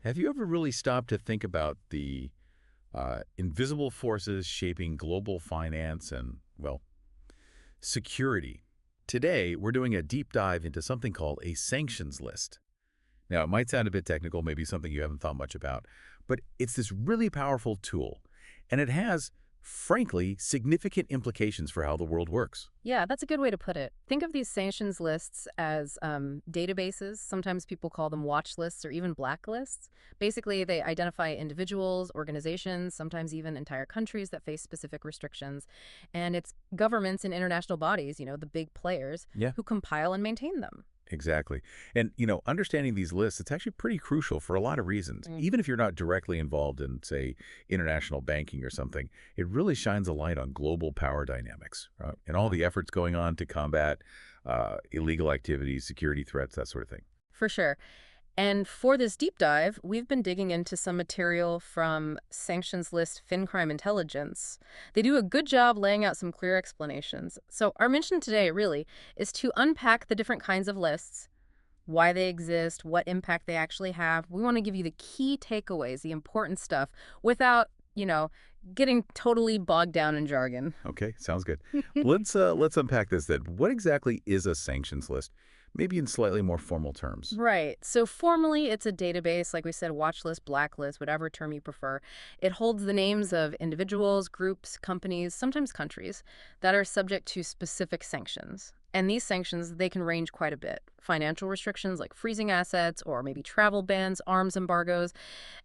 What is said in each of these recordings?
Have you ever really stopped to think about the invisible forces shaping global finance and, well, security? Today, we're doing a deep dive into something called a sanctions list. Now, it might sound a bit technical, maybe something you haven't thought much about, but it's this really powerful tool, and it has, frankly, significant implications for how the world works. Yeah, that's a good way to put it. Think of these sanctions lists as databases. Sometimes people call them watch lists or even blacklists. Basically, they identify individuals, organizations, sometimes even entire countries that face specific restrictions. And it's governments and international bodies, the big players, Yeah. who compile and maintain them. Exactly. And, understanding these lists, it's actually pretty crucial for a lot of reasons. Even if you're not directly involved in, say, international banking or something, it really shines a light on global power dynamics, right? And all the efforts going on to combat illegal activities, security threats, that sort of thing. For sure. And for this deep dive, we've been digging into some material from Sanctions List FinCrime Intelligence. They do a good job laying out some clear explanations. So, our mission today, really, is to unpack the different kinds of lists, why they exist, what impact they actually have. We want to give you the key takeaways, the important stuff, without, getting totally bogged down in jargon. Okay, sounds good. Let's unpack this then. What exactly is a sanctions list? Maybe in slightly more formal terms. Right. So formally, it's a database, like we said, watch list, blacklist, whatever term you prefer. It holds the names of individuals, groups, companies, sometimes countries, that are subject to specific sanctions. And these sanctions, they can range quite a bit. Financial restrictions like freezing assets or maybe travel bans, arms embargoes.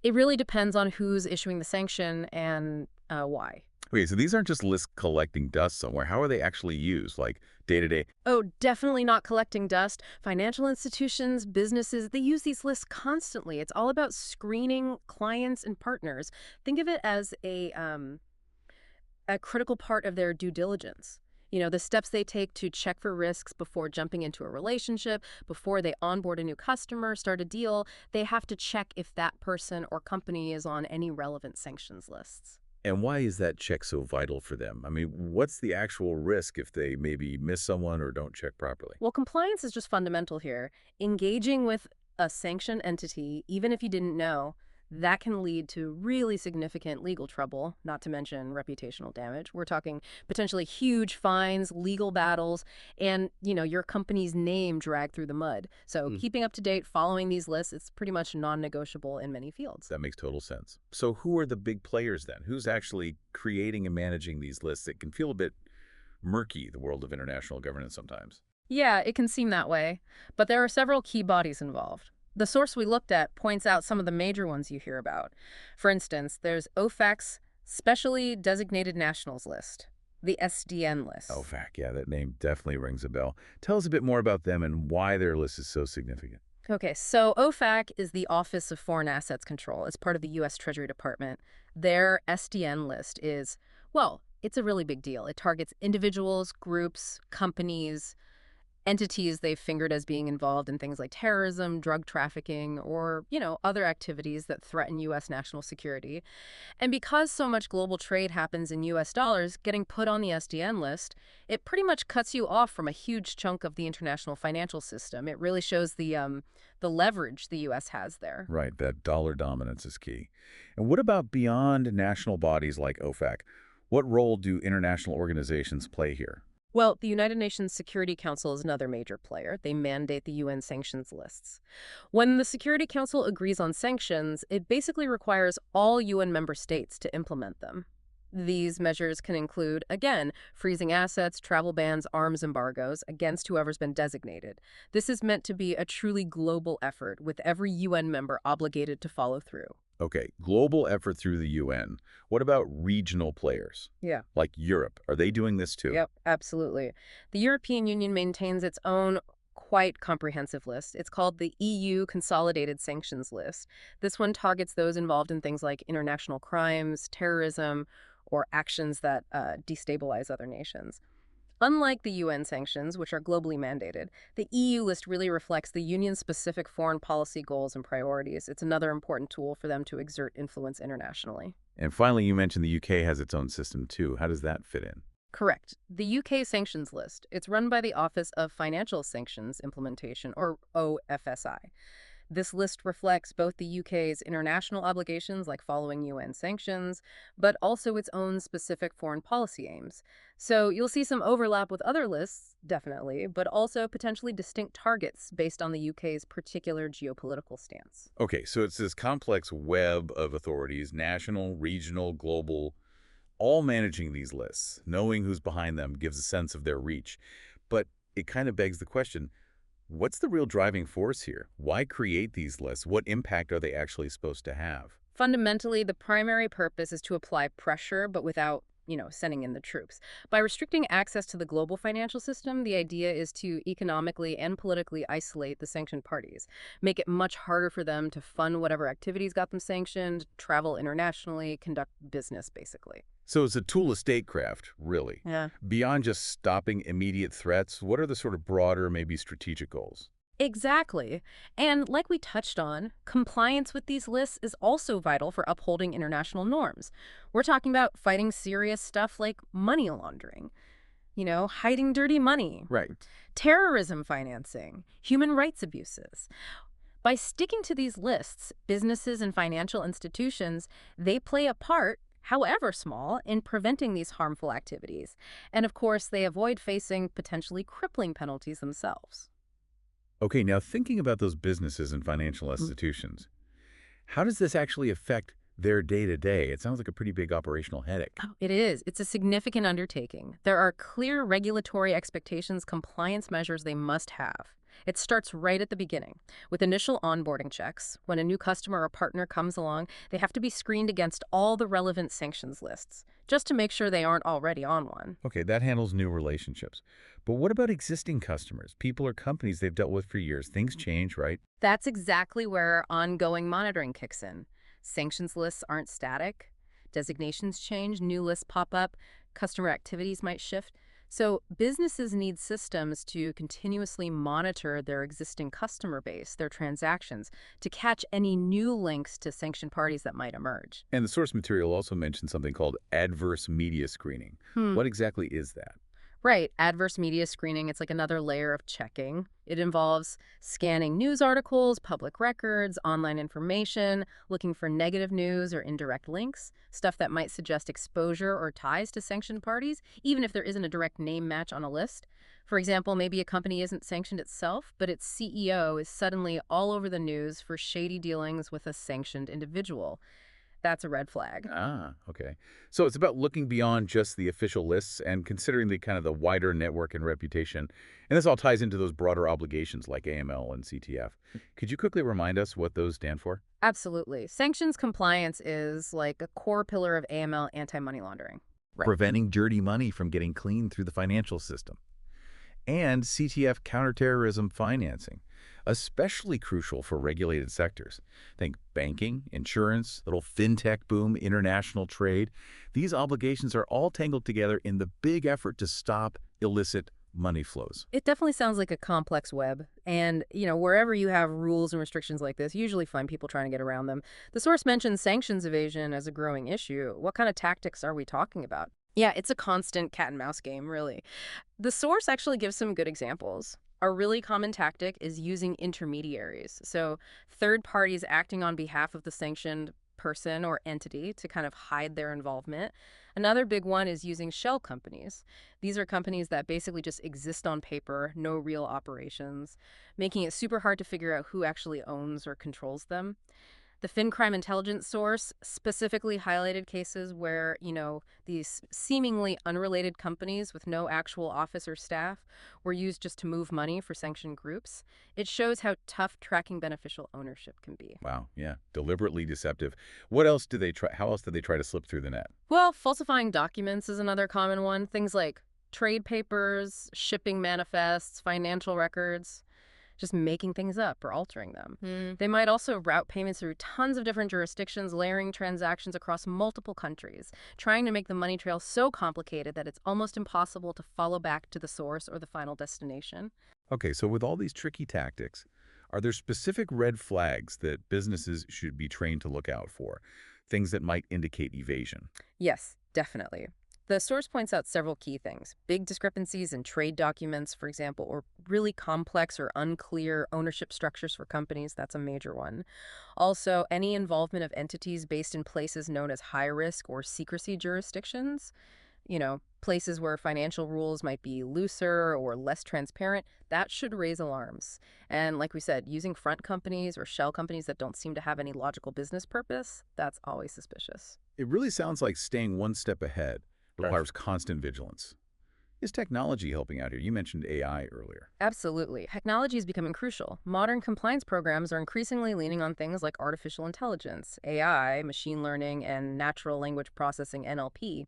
It really depends on who's issuing the sanction and why. Okay, so these aren't just lists collecting dust somewhere. How are they actually used, like day to day? Oh, definitely not collecting dust. Financial institutions, businesses, they use these lists constantly. It's all about screening clients and partners. Think of it as a critical part of their due diligence. The steps they take to check for risks before jumping into a relationship, before they onboard a new customer, start a deal, they have to check if that person or company is on any relevant sanctions lists. And why is that check so vital for them? I mean, what's the actual risk if they maybe miss someone or don't check properly? Well, compliance is just fundamental here. Engaging with a sanctioned entity, even if you didn't know, that can lead to really significant legal trouble, not to mention reputational damage. We're talking potentially huge fines, legal battles, and, your company's name dragged through the mud. So keeping up to date, following these lists, it's pretty much non-negotiable in many fields. That makes total sense. So who are the big players then? Who's actually creating and managing these lists? It can feel a bit murky, the world of international governance sometimes. Yeah, it can seem that way, but there are several key bodies involved. The source we looked at points out some of the major ones you hear about. For instance, there's OFAC's Specially Designated Nationals List, the SDN list. OFAC, yeah, that name definitely rings a bell. Tell us a bit more about them and why their list is so significant. Okay, so OFAC is the Office of Foreign Assets Control. It's part of the U.S. Treasury Department. Their SDN list is, well, it's a really big deal. It targets individuals, groups, companies, entities they've fingered as being involved in things like terrorism, drug trafficking, or, other activities that threaten U.S. national security. And because so much global trade happens in U.S. dollars, getting put on the SDN list, it pretty much cuts you off from a huge chunk of the international financial system. It really shows the leverage the U.S. has there. Right, that dollar dominance is key. And what about beyond national bodies like OFAC? What role do international organizations play here? Well, the United Nations Security Council is another major player. They mandate the UN sanctions lists. When the Security Council agrees on sanctions, it basically requires all UN member states to implement them. These measures can include, again, freezing assets, travel bans, arms embargoes against whoever's been designated. This is meant to be a truly global effort, with every UN member obligated to follow through. Okay, global effort through the UN. What about regional players? Yeah. Like Europe, are they doing this too? Yep, absolutely. The European Union maintains its own quite comprehensive list. It's called the EU Consolidated Sanctions List. This one targets those involved in things like international crimes, terrorism, or actions that destabilize other nations. Unlike the UN sanctions, which are globally mandated, the EU list really reflects the Union's specific foreign policy goals and priorities. It's another important tool for them to exert influence internationally. And finally, you mentioned the UK has its own system too. How does that fit in? Correct. The UK sanctions list. It's run by the Office of Financial Sanctions Implementation, or OFSI. This list reflects both the UK's international obligations, like following UN sanctions, but also its own specific foreign policy aims. So you'll see some overlap with other lists, definitely, but also potentially distinct targets based on the UK's particular geopolitical stance. Okay, so it's this complex web of authorities, national, regional, global, all managing these lists. Knowing who's behind them gives a sense of their reach. But it kind of begs the question, what's the real driving force here? Why create these lists? What impact are they actually supposed to have? Fundamentally, the primary purpose is to apply pressure, but without, sending in the troops. By restricting access to the global financial system, the idea is to economically and politically isolate the sanctioned parties, make it much harder for them to fund whatever activities got them sanctioned, travel internationally, conduct business, basically. So it's a tool of statecraft, really. Yeah. Beyond just stopping immediate threats, what are the sort of broader, maybe strategic goals? Exactly. And like we touched on, compliance with these lists is also vital for upholding international norms. We're talking about fighting serious stuff like money laundering, hiding dirty money, Right. terrorism financing, human rights abuses. By sticking to these lists, businesses and financial institutions, they play a part, however small, in preventing these harmful activities. And of course, they avoid facing potentially crippling penalties themselves. Okay, now thinking about those businesses and financial institutions, how does this actually affect their day-to-day? It sounds like a pretty big operational headache. Oh, it is. It's a significant undertaking. There are clear regulatory expectations, compliance measures they must have. It starts right at the beginning with initial onboarding checks. When a new customer or partner comes along, they have to be screened against all the relevant sanctions lists, just to make sure they aren't already on one. Okay, that handles new relationships. But what about existing customers, people or companies they've dealt with for years? Things change, right? That's exactly where ongoing monitoring kicks in. Sanctions lists aren't static. Designations change, new lists pop up, customer activities might shift. So businesses need systems to continuously monitor their existing customer base, their transactions, to catch any new links to sanctioned parties that might emerge. And the source material also mentions something called adverse media screening. What exactly is that? Right, adverse media screening, it's like another layer of checking. It involves scanning news articles, public records, online information, looking for negative news or indirect links, stuff that might suggest exposure or ties to sanctioned parties, even if there isn't a direct name match on a list. For example, maybe a company isn't sanctioned itself, but its CEO is suddenly all over the news for shady dealings with a sanctioned individual. That's a red flag. Ah, okay. So it's about looking beyond just the official lists and considering the kind of the wider network and reputation. And this all ties into those broader obligations like AML and CTF. Could you quickly remind us what those stand for? Absolutely. Sanctions compliance is like a core pillar of AML anti-money laundering. Right. Preventing dirty money from getting cleaned through the financial system. And CTF counterterrorism financing, especially crucial for regulated sectors. Think banking, insurance, little fintech boom, international trade. These obligations are all tangled together in the big effort to stop illicit money flows. It definitely sounds like a complex web. And, wherever you have rules and restrictions like this, you usually find people trying to get around them. The source mentions sanctions evasion as a growing issue. What kind of tactics are we talking about? Yeah, it's a constant cat and mouse game, really. The source actually gives some good examples. A really common tactic is using intermediaries. So third parties acting on behalf of the sanctioned person or entity to kind of hide their involvement. Another big one is using shell companies. These are companies that basically just exist on paper, no real operations, making it super hard to figure out who actually owns or controls them. The FinCrime intelligence source specifically highlighted cases where, these seemingly unrelated companies with no actual office or staff were used just to move money for sanctioned groups. It shows how tough tracking beneficial ownership can be. Wow, yeah, deliberately deceptive. What else do they try? How else do they try to slip through the net? Well, falsifying documents is another common one. Things like trade papers, shipping manifests, financial records. Just making things up or altering them. They might also route payments through tons of different jurisdictions, layering transactions across multiple countries, trying to make the money trail so complicated that it's almost impossible to follow back to the source or the final destination. Okay, so with all these tricky tactics, are there specific red flags that businesses should be trained to look out for? Things that might indicate evasion? Yes, definitely. The source points out several key things. Big discrepancies in trade documents, for example, or really complex or unclear ownership structures for companies. That's a major one. Also, any involvement of entities based in places known as high risk or secrecy jurisdictions, places where financial rules might be looser or less transparent, that should raise alarms. And like we said, using front companies or shell companies that don't seem to have any logical business purpose, that's always suspicious. It really sounds like staying one step ahead Right. requires constant vigilance. Is technology helping out here? You mentioned AI earlier. Absolutely. Technology is becoming crucial. Modern compliance programs are increasingly leaning on things like artificial intelligence, AI, machine learning, and natural language processing, NLP.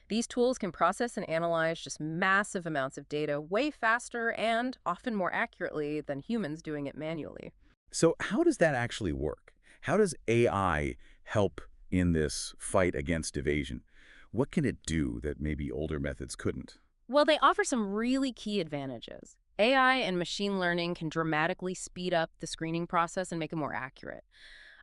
These tools can process and analyze just massive amounts of data way faster and often more accurately than humans doing it manually. So how does that actually work? How does AI help in this fight against evasion? What can it do that maybe older methods couldn't? Well, they offer some really key advantages. AI and machine learning can dramatically speed up the screening process and make it more accurate.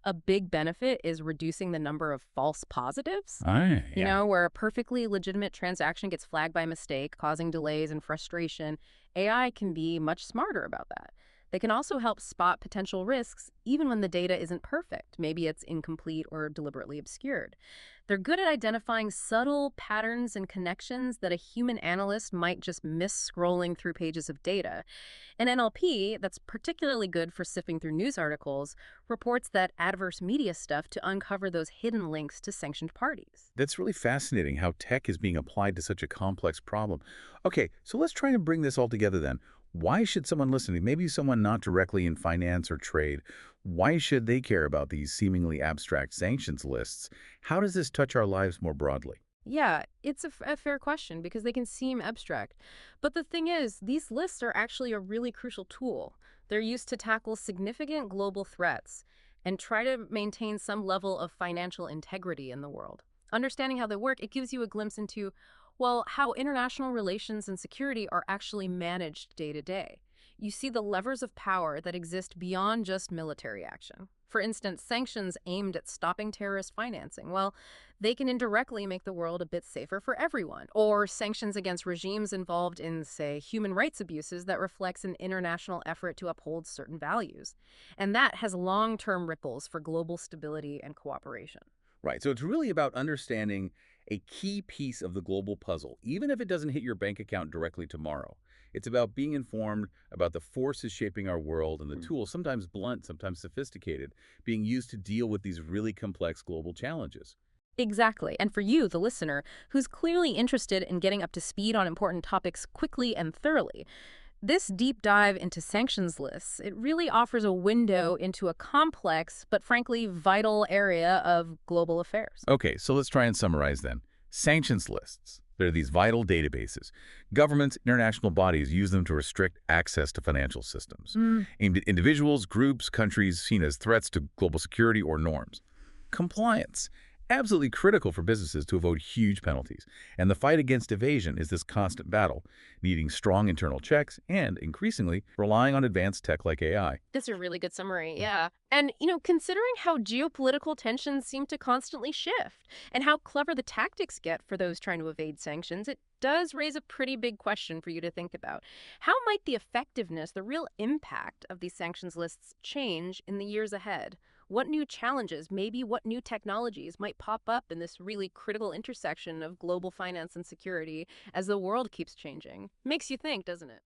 A big benefit is reducing the number of false positives. Yeah. Where a perfectly legitimate transaction gets flagged by mistake, causing delays and frustration. AI can be much smarter about that. They can also help spot potential risks even when the data isn't perfect. Maybe it's incomplete or deliberately obscured. They're good at identifying subtle patterns and connections that a human analyst might just miss scrolling through pages of data. And NLP, that's particularly good for sifting through news articles, reports that adverse media stuff to uncover those hidden links to sanctioned parties. That's really fascinating how tech is being applied to such a complex problem. Okay, so let's try to bring this all together then. Why should someone listening, maybe someone not directly in finance or trade, why should they care about these seemingly abstract sanctions lists? How does this touch our lives more broadly? Yeah, it's a fair question because they can seem abstract. But the thing is, these lists are actually a really crucial tool. They're used to tackle significant global threats and try to maintain some level of financial integrity in the world. Understanding how they work, it gives you a glimpse into, well, how international relations and security are actually managed day to day. You see the levers of power that exist beyond just military action. For instance, sanctions aimed at stopping terrorist financing. Well, they can indirectly make the world a bit safer for everyone. Or sanctions against regimes involved in, say, human rights abuses that reflects an international effort to uphold certain values. And that has long-term ripples for global stability and cooperation. Right. So it's really about understanding a key piece of the global puzzle, even if it doesn't hit your bank account directly tomorrow. It's about being informed about the forces shaping our world and the tools, sometimes blunt, sometimes sophisticated, being used to deal with these really complex global challenges. Exactly. And for you, the listener, who's clearly interested in getting up to speed on important topics quickly and thoroughly, this deep dive into sanctions lists, it really offers a window into a complex but frankly vital area of global affairs. Okay, so let's try and summarize then. Sanctions lists. They're these vital databases. Governments, international bodies use them to restrict access to financial systems, Mm. aimed at individuals, groups, countries seen as threats to global security or norms. Compliance. Absolutely critical for businesses to avoid huge penalties. And the fight against evasion is this constant battle, needing strong internal checks and, increasingly, relying on advanced tech like AI. That's a really good summary, yeah. And, considering how geopolitical tensions seem to constantly shift and how clever the tactics get for those trying to evade sanctions, it does raise a pretty big question for you to think about. How might the effectiveness, the real impact of these sanctions lists change in the years ahead? What new challenges, maybe what new technologies might pop up in this really critical intersection of global finance and security as the world keeps changing? Makes you think, doesn't it?